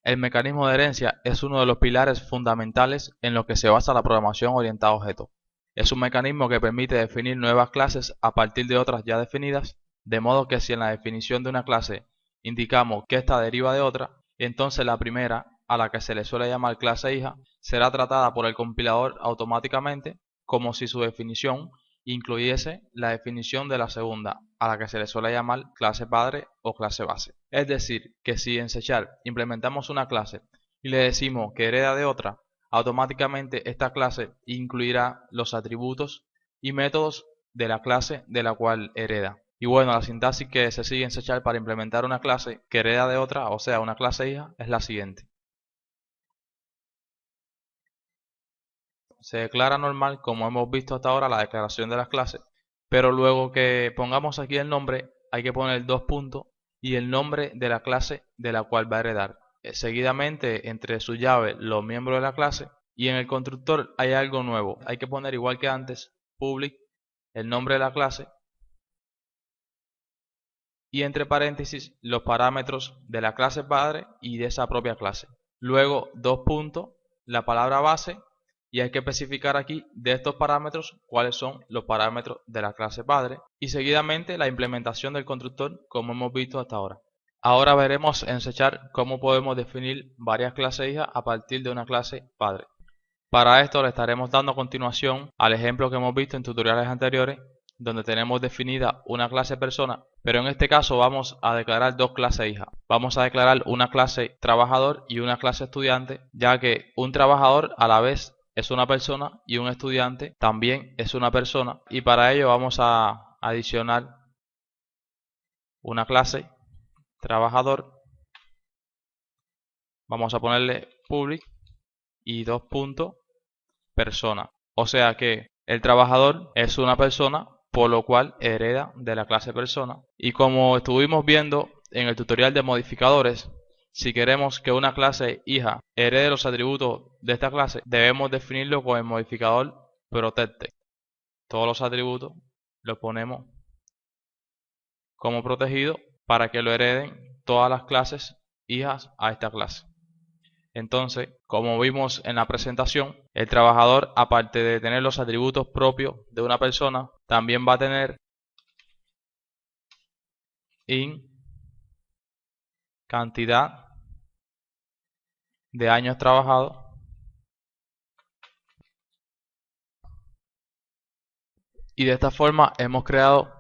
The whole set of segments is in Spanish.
El mecanismo de herencia es uno de los pilares fundamentales en los que se basa la programación orientada a objetos. Es un mecanismo que permite definir nuevas clases a partir de otras ya definidas, de modo que si en la definición de una clase indicamos que ésta deriva de otra, entonces la primera, a la que se le suele llamar clase hija, será tratada por el compilador automáticamente como si su definición incluyese la definición de la segunda, a la que se le suele llamar clase padre o clase base. Es decir, que si en C# implementamos una clase y le decimos que hereda de otra, automáticamente esta clase incluirá los atributos y métodos de la clase de la cual hereda. Y bueno, la sintaxis que se sigue en C# para implementar una clase que hereda de otra, o sea, una clase hija, es la siguiente. Se declara normal, como hemos visto hasta ahora, la declaración de las clases, pero luego que pongamos aquí el nombre, hay que poner dos puntos y el nombre de la clase de la cual va a heredar. Seguidamente, entre su llave, los miembros de la clase, y en el constructor hay algo nuevo. Hay que poner, igual que antes, public, el nombre de la clase, y entre paréntesis los parámetros de la clase padre y de esa propia clase. Luego, dos puntos, la palabra base, y hay que especificar aquí de estos parámetros cuáles son los parámetros de la clase padre, y seguidamente la implementación del constructor como hemos visto hasta ahora. Ahora veremos en C# cómo podemos definir varias clases hijas a partir de una clase padre. Para esto le estaremos dando a continuación al ejemplo que hemos visto en tutoriales anteriores, donde tenemos definida una clase persona, pero en este caso vamos a declarar dos clases hijas. Vamos a declarar una clase trabajador y una clase estudiante, ya que un trabajador a la vez es una persona y un estudiante también es una persona, y para ello vamos a adicionar una clase trabajador, vamos a ponerle public y dos puntos persona. O sea que el trabajador es una persona, por lo cual hereda de la clase persona. Y como estuvimos viendo en el tutorial de modificadores, si queremos que una clase hija herede los atributos de esta clase, debemos definirlo con el modificador protected. Todos los atributos los ponemos como protegido para que lo hereden todas las clases hijas a esta clase. Entonces, como vimos en la presentación, el trabajador, aparte de tener los atributos propios de una persona, también va a tener in cantidad de años trabajados y de esta forma hemos creado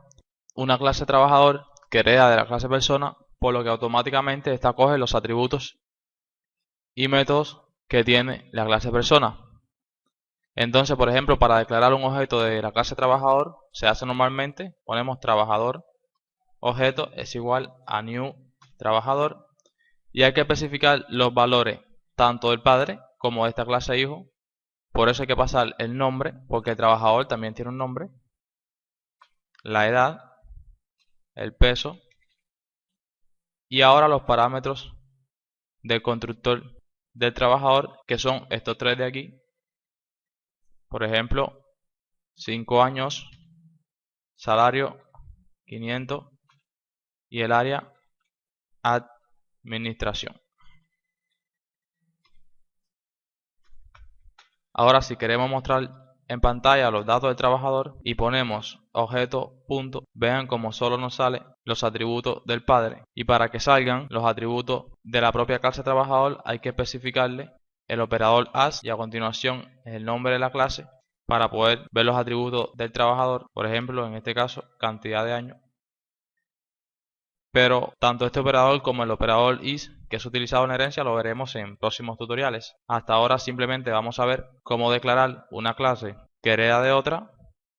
una clase trabajador que hereda de la clase persona, por lo que automáticamente esta coge los atributos y métodos que tiene la clase persona. Entonces, por ejemplo, para declarar un objeto de la clase trabajador, se hace normalmente, ponemos trabajador objeto es igual a new trabajador, y hay que especificar los valores tanto del padre como de esta clase hijo. Por eso hay que pasar el nombre, porque el trabajador también tiene un nombre, la edad, el peso, y ahora los parámetros del constructor del trabajador, que son estos tres de aquí. Por ejemplo, 5 años, salario 500 y el área administración. Ahora, si queremos mostrar en pantalla los datos del trabajador y ponemos objeto punto, vean como solo nos salen los atributos del padre, y para que salgan los atributos de la propia clase trabajador hay que especificarle el operador as y a continuación el nombre de la clase para poder ver los atributos del trabajador, por ejemplo en este caso cantidad de años. Pero tanto este operador como el operador is, que es utilizado en herencia, lo veremos en próximos tutoriales. Hasta ahora simplemente vamos a ver cómo declarar una clase que hereda de otra,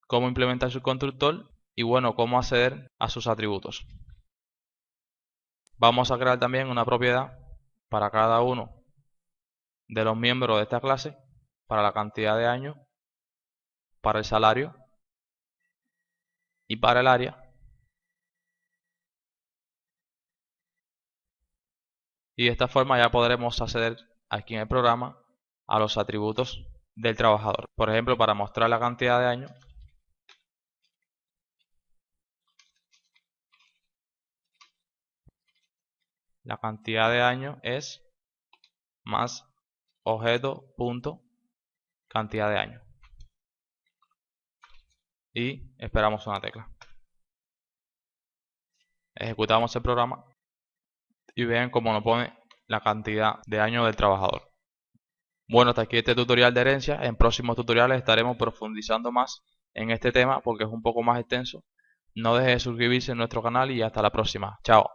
cómo implementar su constructor y bueno, cómo acceder a sus atributos. Vamos a crear también una propiedad para cada uno de los miembros de esta clase, para la cantidad de años, para el salario y para el área. Y de esta forma ya podremos acceder aquí en el programa a los atributos del trabajador. Por ejemplo, para mostrar la cantidad de años, la cantidad de años es más objeto punto cantidad de años. Y esperamos una tecla. Ejecutamos el programa y vean cómo nos pone la cantidad de años del trabajador. Bueno, hasta aquí este tutorial de herencia. En próximos tutoriales estaremos profundizando más en este tema porque es un poco más extenso. No deje de suscribirse en nuestro canal y hasta la próxima. Chao.